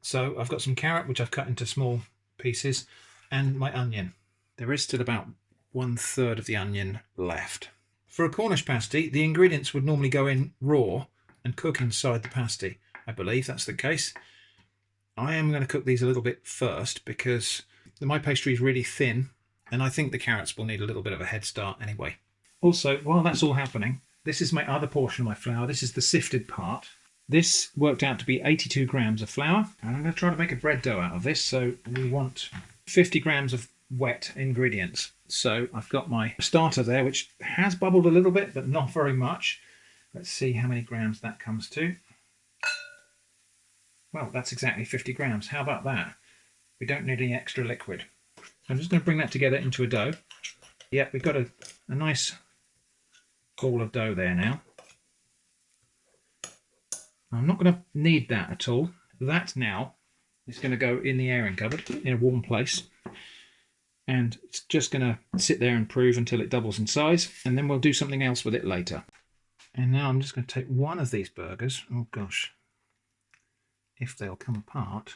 So I've got some carrot, which I've cut into small pieces, and my onion. There is still about 1/3 of the onion left. For a Cornish pasty, the ingredients would normally go in raw and cook inside the pasty. I believe that's the case. I am going to cook these a little bit first because my pastry is really thin, and I think the carrots will need a little bit of a head start anyway. Also, while that's all happening, this is my other portion of my flour. This is the sifted part. This worked out to be 82 grams of flour, and I'm going to try to make a bread dough out of this. So we want 50 grams of wet ingredients. So I've got my starter there, which has bubbled a little bit, but not very much. Let's see how many grams that comes to. Well, that's exactly 50 grams. How about that? We don't need any extra liquid. I'm just going to bring that together into a dough. Yeah, we've got a nice ball of dough there now. I'm not going to need that at all. That now is going to go in the airing cupboard in a warm place. And it's just going to sit there and prove until it doubles in size. And then we'll do something else with it later. And now I'm just going to take one of these burgers. Oh gosh, if they'll come apart.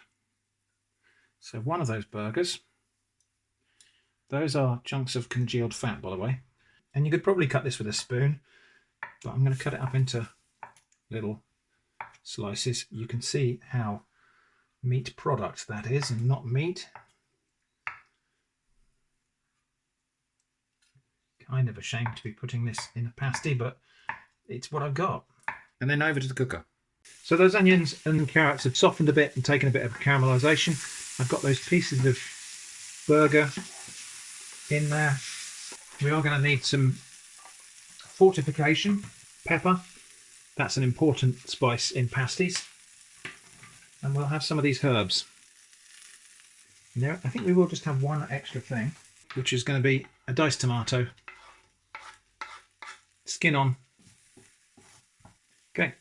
So one of those burgers. Those are chunks of congealed fat, by the way. And you could probably cut this with a spoon, but I'm going to cut it up into little slices. You can see how meat product that is and not meat. Kind of ashamed to be putting this in a pasty, but it's what I've got. And then over to the cooker. So those onions and carrots have softened a bit and taken a bit of caramelization. I've got those pieces of burger in there. We are going to need some fortification, pepper. That's an important spice in pasties. And we'll have some of these herbs. Now, I think we will just have one extra thing, which is going to be a diced tomato. Skin on. Okay,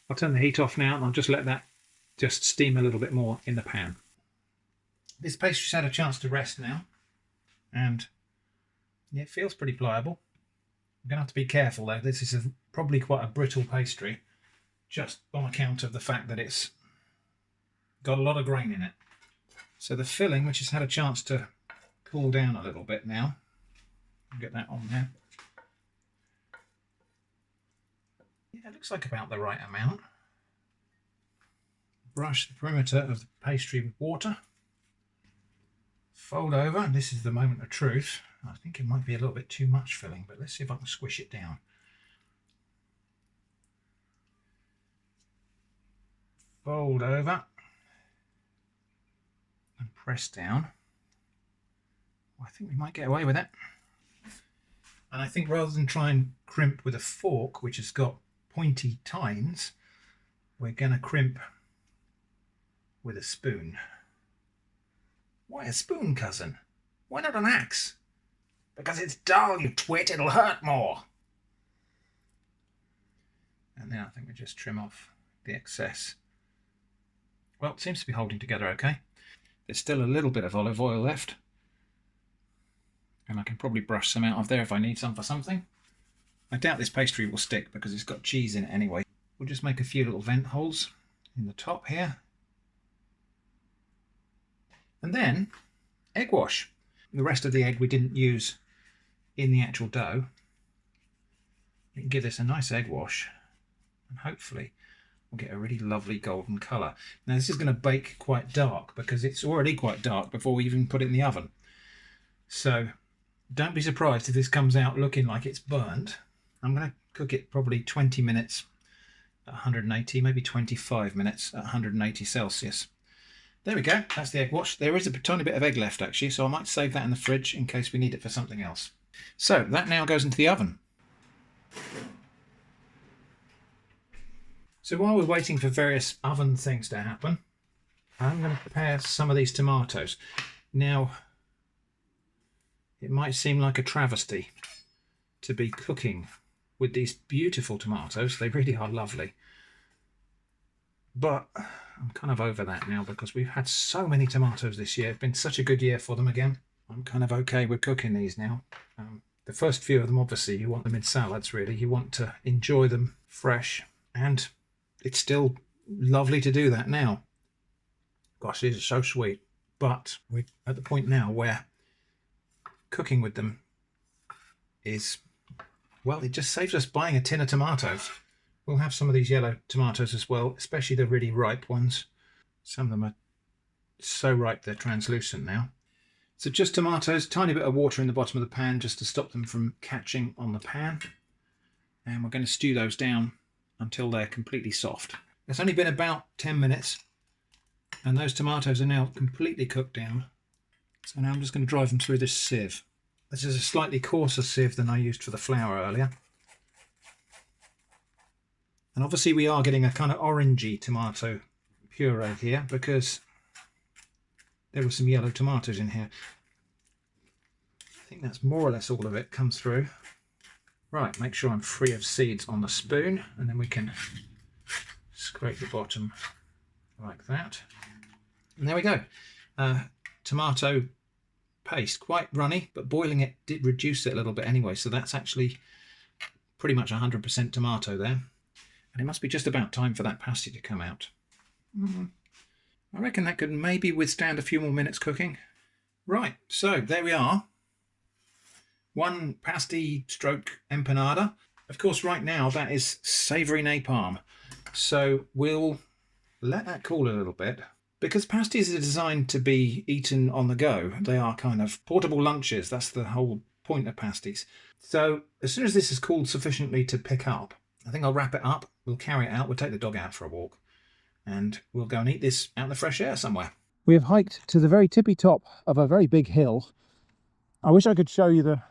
I'll turn the heat off now and I'll just let that just steam a little bit more in the pan. This pastry's had a chance to rest now, and yeah, it feels pretty pliable. I'm going to have to be careful though. This is probably quite a brittle pastry, just on account of the fact that it's got a lot of grain in it. So the filling, which has had a chance to cool down a little bit now, I'll get that on there. Yeah, it looks like about the right amount. Brush the perimeter of the pastry with water. Fold over, and this is the moment of truth. I think it might be a little bit too much filling, but let's see if I can squish it down. Fold over and press down. I think we might get away with it. And I think rather than try and crimp with a fork, which has got pointy tines, we're going to crimp with a spoon. Why a spoon, cousin? Why not an axe? Because it's dull, you twit, it'll hurt more. And then I think we just trim off the excess. Well, it seems to be holding together okay. There's still a little bit of olive oil left. And I can probably brush some out of there if I need some for something. I doubt this pastry will stick because it's got cheese in it anyway. We'll just make a few little vent holes in the top here. And then, egg wash. The rest of the egg we didn't use in the actual dough. We can give this a nice egg wash and hopefully we'll get a really lovely golden colour. Now this is going to bake quite dark because it's already quite dark before we even put it in the oven. So don't be surprised if this comes out looking like it's burnt. I'm going to cook it probably 20 minutes at 180, maybe 25 minutes at 180 Celsius. There we go, that's the egg wash. There is a tiny bit of egg left actually, so I might save that in the fridge in case we need it for something else. So that now goes into the oven. So while we're waiting for various oven things to happen, I'm going to prepare some of these tomatoes. Now, it might seem like a travesty to be cooking with these beautiful tomatoes. They really are lovely. But I'm kind of over that now because we've had so many tomatoes this year. It's been such a good year for them again. I'm kind of okay with cooking these now. The first few of them, obviously, you want them in salads, really. You want to enjoy them fresh. And it's still lovely to do that now. Gosh, these are so sweet. But we're at the point now where cooking with them is, well, it just saves us buying a tin of tomatoes. We'll have some of these yellow tomatoes as well, especially the really ripe ones. Some of them are so ripe they're translucent now. So just tomatoes, tiny bit of water in the bottom of the pan just to stop them from catching on the pan. And we're going to stew those down until they're completely soft. It's only been about 10 minutes and those tomatoes are now completely cooked down. So now I'm just going to drive them through this sieve. This is a slightly coarser sieve than I used for the flour earlier. And obviously we are getting a kind of orangey tomato puree here because there were some yellow tomatoes in here. I think that's more or less all of it comes through. Right, make sure I'm free of seeds on the spoon and then we can scrape the bottom like that. And there we go. Tomato paste, quite runny, but boiling it did reduce it a little bit anyway, so that's actually pretty much 100% tomato there. And it must be just about time for that pasty to come out. I reckon that could maybe withstand a few more minutes cooking. Right, so there we are. One pasty stroke empanada. Of course, right now that is savoury napalm. So we'll let that cool a little bit. Because pasties are designed to be eaten on the go. They are kind of portable lunches. That's the whole point of pasties. So as soon as this is cooled sufficiently to pick up, I think I'll wrap it up. We'll carry it out. We'll take the dog out for a walk. And we'll go and eat this out in the fresh air somewhere. We have hiked to the very tippy top of a very big hill. I wish I could show you the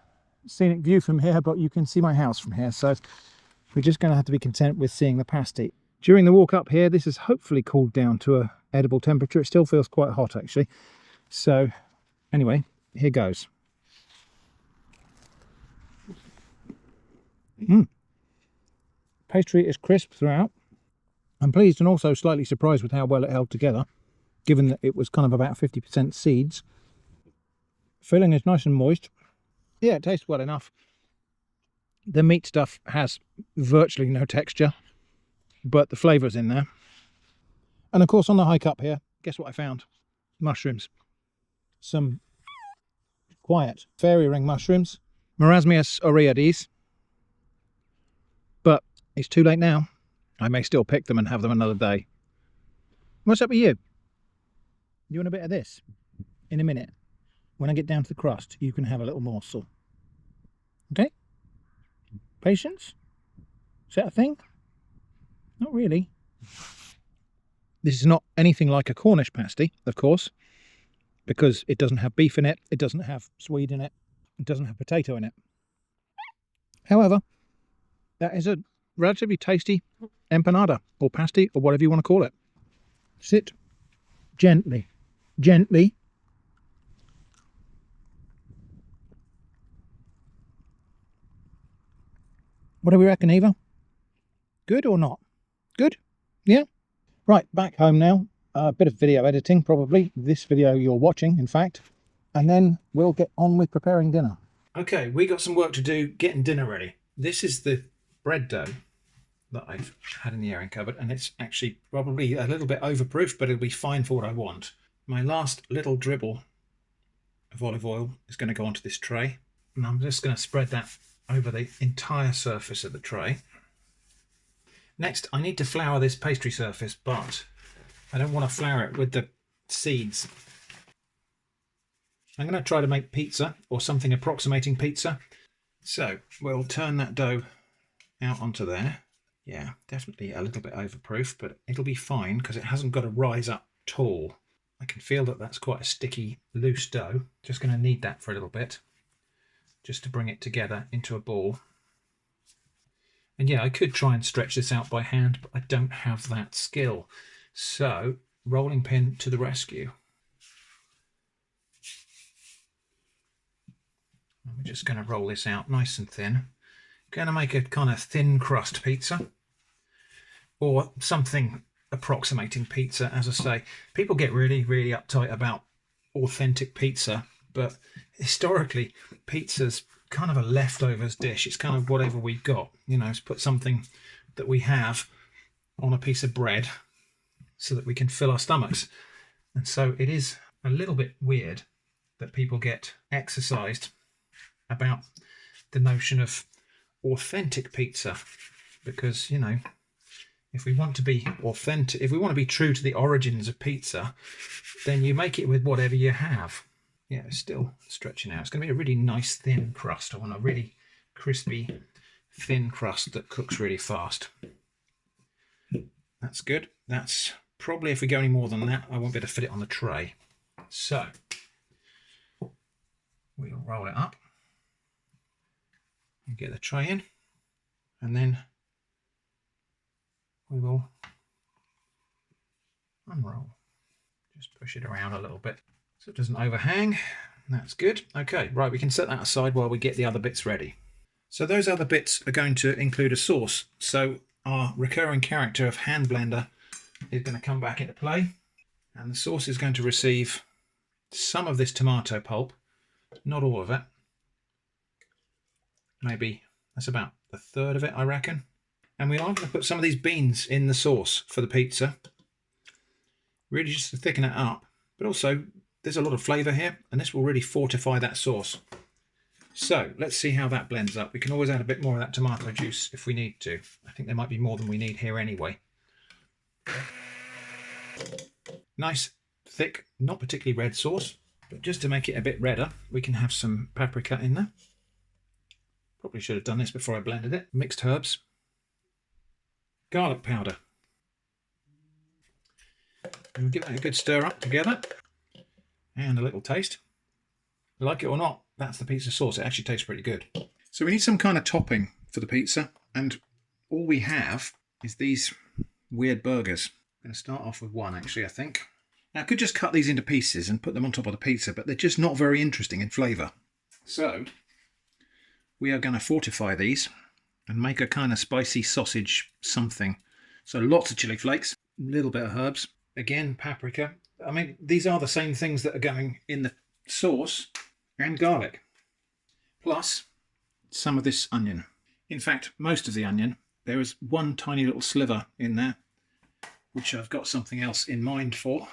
scenic view from here, but you can see my house from here. So we're just going to have to be content with seeing the pasty. During the walk up here, this has hopefully cooled down to a edible temperature. It still feels quite hot actually. So anyway, here goes. Pastry is crisp throughout. I'm pleased and also slightly surprised with how well it held together, given that it was kind of about 50% seeds. Filling is nice and moist. Yeah, it tastes well enough. The meat stuff has virtually no texture, but the flavour's in there. And of course on the hike up here, guess what I found? Mushrooms. Some quiet fairy ring mushrooms. Marasmius oreades. But it's too late now. I may still pick them and have them another day. What's up with you? You want a bit of this? In a minute. When I get down to the crust, you can have a little morsel. Okay? Patience? Is that a thing? Not really. This is not anything like a Cornish pasty, of course, because it doesn't have beef in it, it doesn't have swede in it, it doesn't have potato in it. However, that is a relatively tasty empanada or pasty or whatever you want to call it. Sit gently, gently. What do we reckon, Eva? Good or not? Good? Yeah? Right, back home now. A bit of video editing, probably. This video you're watching, in fact. And then we'll get on with preparing dinner. Okay, we got some work to do getting dinner ready. This is the bread dough that I've had in the airing cupboard, and it's actually probably a little bit overproof, but it'll be fine for what I want. My last little dribble of olive oil is going to go onto this tray, and I'm just going to spread that over the entire surface of the tray. Next, I need to flour this pastry surface, but I don't want to flour it with the seeds. I'm going to try to make pizza, or something approximating pizza. So we'll turn that dough out onto there. Yeah, definitely a little bit overproof, but it'll be fine because it hasn't got to rise up tall. I can feel that that's quite a sticky, loose dough. Just going to knead that for a little bit, just to bring it together into a ball. And yeah, I could try and stretch this out by hand, but I don't have that skill. So, rolling pin to the rescue. I'm just going to roll this out nice and thin. Going to make a kind of thin crust pizza, or something approximating pizza. As I say, people get really uptight about authentic pizza, but historically pizza's kind of a leftovers dish. It's kind of whatever we've got, you know, it's put something that we have on a piece of bread so that we can fill our stomachs. And so it is a little bit weird that people get exercised about the notion of authentic pizza, because, you know, if we want to be authentic, if we want to be true to the origins of pizza, then you make it with whatever you have. Yeah, it's still stretching out. It's going to be a really nice thin crust. I want a really crispy thin crust that cooks really fast. That's good. That's probably, if we go any more than that, I won't be able to fit it on the tray. So we'll roll it up and get the tray in, and then we will unroll. Just push it around a little bit so it doesn't overhang. That's good. Okay, right, we can set that aside while we get the other bits ready. So those other bits are going to include a sauce. So our recurring character of hand blender is going to come back into play, and the sauce is going to receive some of this tomato pulp, not all of it. Maybe that's about a third of it, I reckon. And we are going to put some of these beans in the sauce for the pizza, really just to thicken it up. But also, there's a lot of flavour here, and this will really fortify that sauce. So let's see how that blends up. We can always add a bit more of that tomato juice if we need to. I think there might be more than we need here anyway. Nice, thick, not particularly red sauce, but just to make it a bit redder, we can have some paprika in there. Probably should have done this before I blended it. Mixed herbs. Garlic powder. And we'll give that a good stir up together. And a little taste. Like it or not, that's the pizza sauce. It actually tastes pretty good. So we need some kind of topping for the pizza, and all we have is these weird burgers. I'm going to start off with one, actually, I think. Now, I could just cut these into pieces and put them on top of the pizza, but they're just not very interesting in flavour. So we are going to fortify these and make a kind of spicy sausage something. So lots of chili flakes, a little bit of herbs, again paprika. I mean, these are the same things that are going in the sauce, and garlic, plus some of this onion. In fact, most of the onion. There is one tiny little sliver in there, which I've got something else in mind for.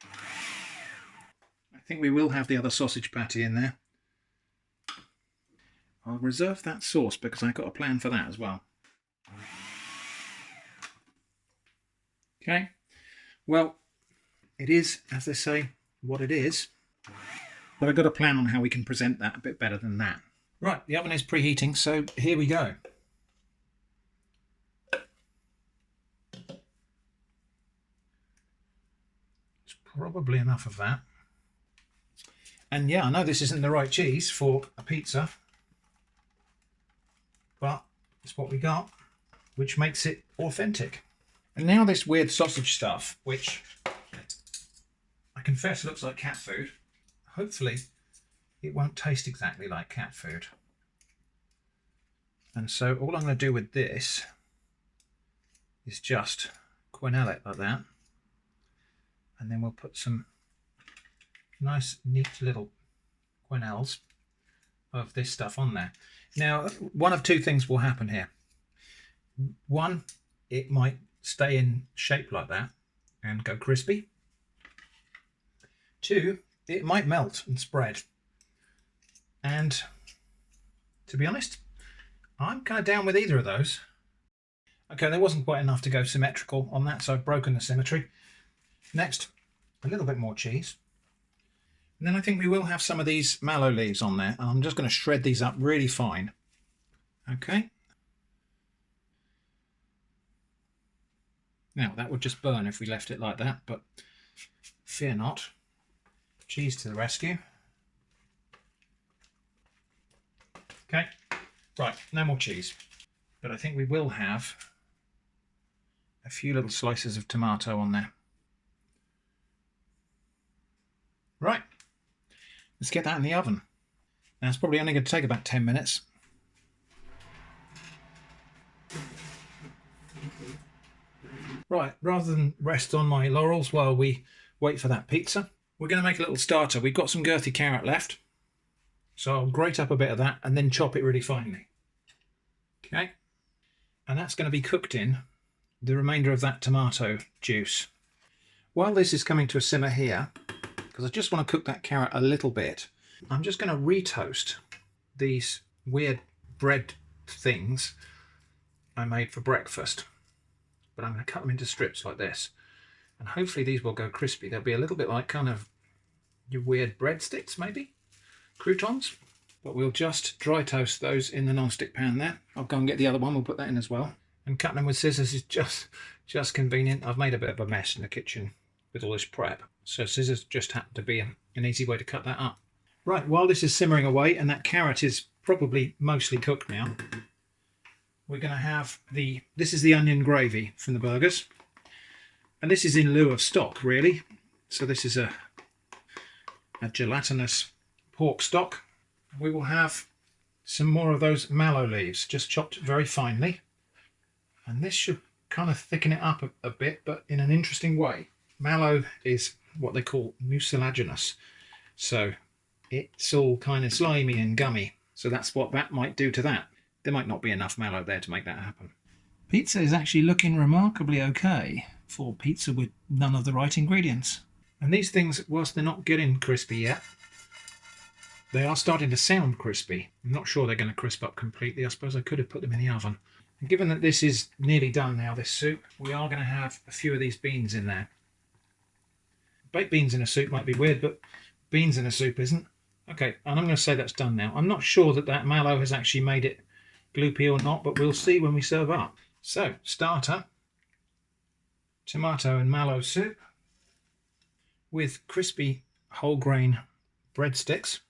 I think we will have the other sausage patty in there. I'll reserve that sauce because I've got a plan for that as well. Okay, well, it is, as they say, what it is. But I've got a plan on how we can present that a bit better than that. Right, the oven is preheating, so here we go. It's probably enough of that. And yeah, I know this isn't the right cheese for a pizza, but That's what we got, which makes it authentic. And now this weird sausage stuff, which I confess looks like cat food. Hopefully it won't taste exactly like cat food. And so all I'm going to do with this is just quenelle it like that. And then we'll put some nice, neat little quenelles of this stuff on there. Now, one of two things will happen here. One, it might stay in shape like that and go crispy. Two, it might melt and spread. And to be honest, I'm kind of down with either of those. Okay, there wasn't quite enough to go symmetrical on that, so I've broken the symmetry. Next, a little bit more cheese. And then I think we will have some of these mallow leaves on there. I'm just going to shred these up really fine. Okay. Now, that would just burn if we left it like that, but fear not. Cheese to the rescue. Okay, right, no more cheese. But I think we will have a few little slices of tomato on there. Right, let's get that in the oven. Now, it's probably only going to take about 10 minutes. Right, rather than rest on my laurels while we wait for that pizza, we're going to make a little starter. We've got some girthy carrot left, so I'll grate up a bit of that and then chop it really finely. Okay, and that's going to be cooked in the remainder of that tomato juice. While this is coming to a simmer here, because I just want to cook that carrot a little bit, I'm just going to retoast these weird bread things I made for breakfast. But I'm going to cut them into strips like this. And hopefully these will go crispy. They'll be a little bit like kind of your weird breadsticks, maybe? Croutons. But we'll just dry toast those in the non-stick pan there. I'll go and get the other one. We'll put that in as well. And cutting them with scissors is just convenient. I've made a bit of a mess in the kitchen with all this prep. So scissors just happen to be an easy way to cut that up. Right, while this is simmering away and that carrot is probably mostly cooked now, we're going to have this is the onion gravy from the burgers. And this is in lieu of stock, really. So this is a gelatinous pork stock. We will have some more of those mallow leaves, just chopped very finely. And this should kind of thicken it up a bit, but in an interesting way. Mallow is what they call mucilaginous. So it's all kind of slimy and gummy. So that's what that might do to that. There might not be enough mallow there to make that happen. Pizza is actually looking remarkably okay for pizza with none of the right ingredients. And these things, whilst they're not getting crispy yet, they are starting to sound crispy. I'm not sure they're going to crisp up completely. I suppose I could have put them in the oven. And given that this is nearly done now, this soup, we are going to have a few of these beans in there. Baked beans in a soup might be weird, but beans in a soup isn't. Okay, and I'm going to say that's done now. I'm not sure that mallow has actually made it gloopy or not, but we'll see when we serve up. So, starter, tomato and mallow soup with crispy whole grain breadsticks.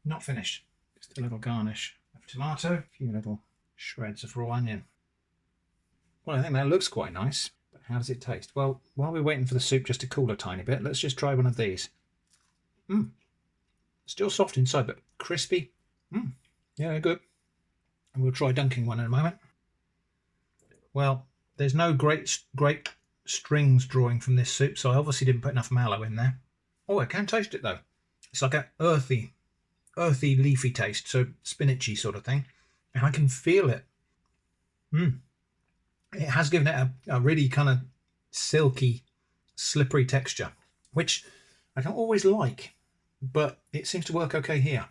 Not finished, just a little garnish of tomato, a few little shreds of raw onion. Well, I think that looks quite nice, but how does it taste? Well, while we're waiting for the soup just to cool a tiny bit, let's just try one of these. Still soft inside, but crispy. Yeah, good. And we'll try dunking one in a moment. Well, there's no great strings drawing from this soup, so I obviously didn't put enough mallow in there. Oh, I can taste it though. It's like an earthy, leafy taste, so spinachy sort of thing. And I can feel it. It has given it a really kind of silky, slippery texture, which I don't always like, but it seems to work okay here.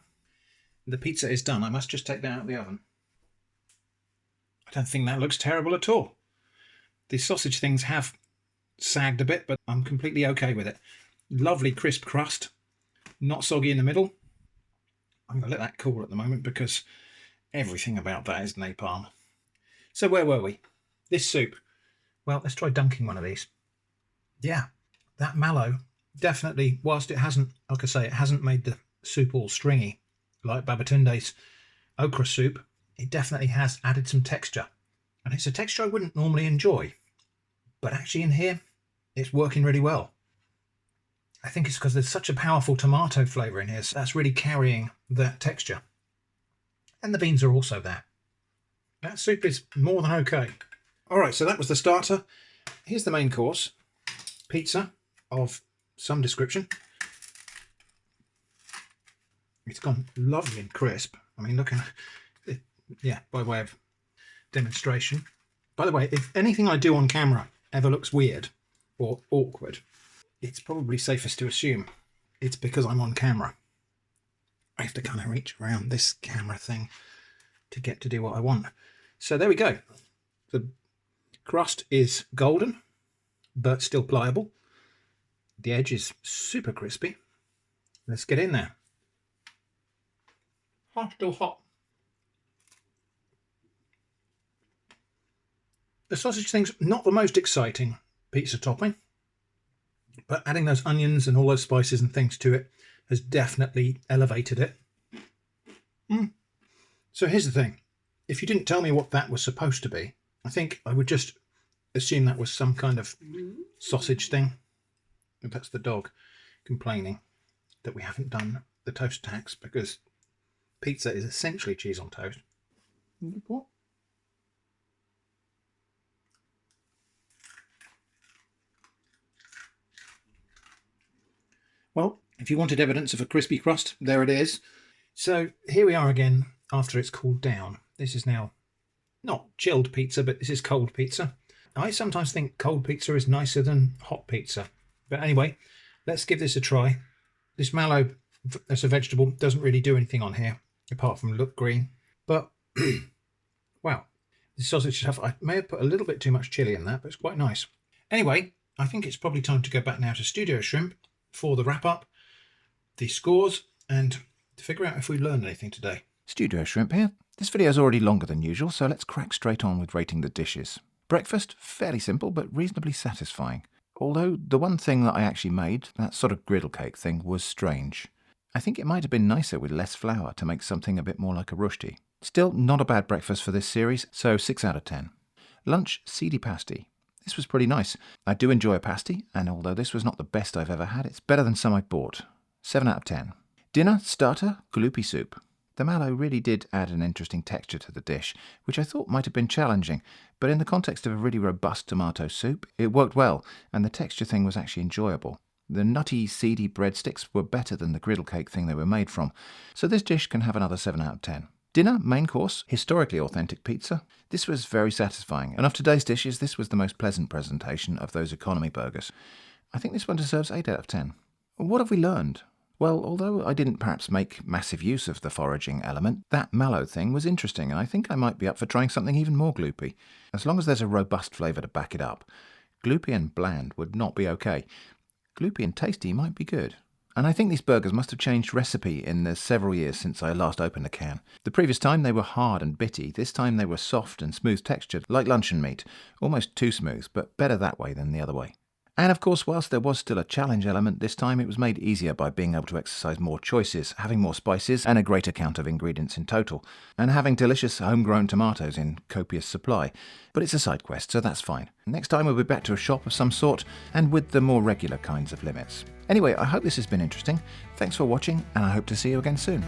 The pizza is done. I must just take that out of the oven. I don't think that looks terrible at all. The sausage things have sagged a bit, but I'm completely okay with it. Lovely crisp crust, not soggy in the middle. I'm going to let that cool at the moment because everything about that is napalm. So where were we? This soup. Well, let's try dunking one of these. Yeah, that mallow definitely, whilst it hasn't, like I say, it hasn't made the soup all stringy like Babatunde's okra soup, it definitely has added some texture. And it's a texture I wouldn't normally enjoy. But actually in here, it's working really well. I think it's because there's such a powerful tomato flavour in here, so that's really carrying that texture. And the beans are also there. That soup is more than okay. All right, so that was the starter. Here's the main course. Pizza of some description. It's gone lovely and crisp. I mean, look at it, yeah, by way of demonstration. By the way, if anything I do on camera ever looks weird or awkward, it's probably safest to assume it's because I'm on camera. I have to kind of reach around this camera thing to get to do what I want. So there we go. The crust is golden, but still pliable. The edge is super crispy. Let's get in there. Hot, still hot. The sausage thing's not the most exciting pizza topping, but adding those onions and all those spices and things to it has definitely elevated it. So here's the thing. If you didn't tell me what that was supposed to be, I think I would just assume that was some kind of sausage thing. And that's the dog complaining that we haven't done the toast tax, because pizza is essentially cheese on toast. What? Well, if you wanted evidence of a crispy crust, there it is. So here we are again after it's cooled down. This is now not chilled pizza, but this is cold pizza. I sometimes think cold pizza is nicer than hot pizza. But anyway, let's give this a try. This mallow, as a vegetable, doesn't really do anything on here, apart from look green. But, wow, the sausage stuff, I may have put a little bit too much chilli in that, but it's quite nice. Anyway, I think it's probably time to go back now to Studio Shrimp for the wrap-up, the scores, and to figure out if we learned anything today. Studio Shrimp here. This video is already longer than usual, so let's crack straight on with rating the dishes. Breakfast, fairly simple, but reasonably satisfying. Although the one thing that I actually made, that sort of griddle cake thing, was strange. I think it might have been nicer with less flour to make something a bit more like a rushti. Still, not a bad breakfast for this series, so 6 out of 10. Lunch, seedy pasty. This was pretty nice. I do enjoy a pasty, and although this was not the best I've ever had, it's better than some I bought. 7 out of 10. Dinner, starter, gloopy soup. The mallow really did add an interesting texture to the dish, which I thought might have been challenging, but in the context of a really robust tomato soup, it worked well, and the texture thing was actually enjoyable. The nutty, seedy breadsticks were better than the griddle cake thing they were made from, so this dish can have another 7 out of 10. Dinner, main course, historically authentic pizza. This was very satisfying, and of today's dishes, this was the most pleasant presentation of those economy burgers. I think this one deserves 8 out of 10. What have we learned? Well, although I didn't perhaps make massive use of the foraging element, that mallow thing was interesting, and I think I might be up for trying something even more gloopy, as long as there's a robust flavour to back it up. Gloopy and bland would not be okay. Gloopy and tasty might be good. And I think these burgers must have changed recipe in the several years since I last opened a can. The previous time they were hard and bitty, this time they were soft and smooth textured, like luncheon meat. Almost too smooth, but better that way than the other way. And of course, whilst there was still a challenge element, this time it was made easier by being able to exercise more choices, having more spices and a greater count of ingredients in total, and having delicious homegrown tomatoes in copious supply. But it's a side quest, so that's fine. Next time we'll be back to a shop of some sort, and with the more regular kinds of limits. Anyway, I hope this has been interesting. Thanks for watching, and I hope to see you again soon.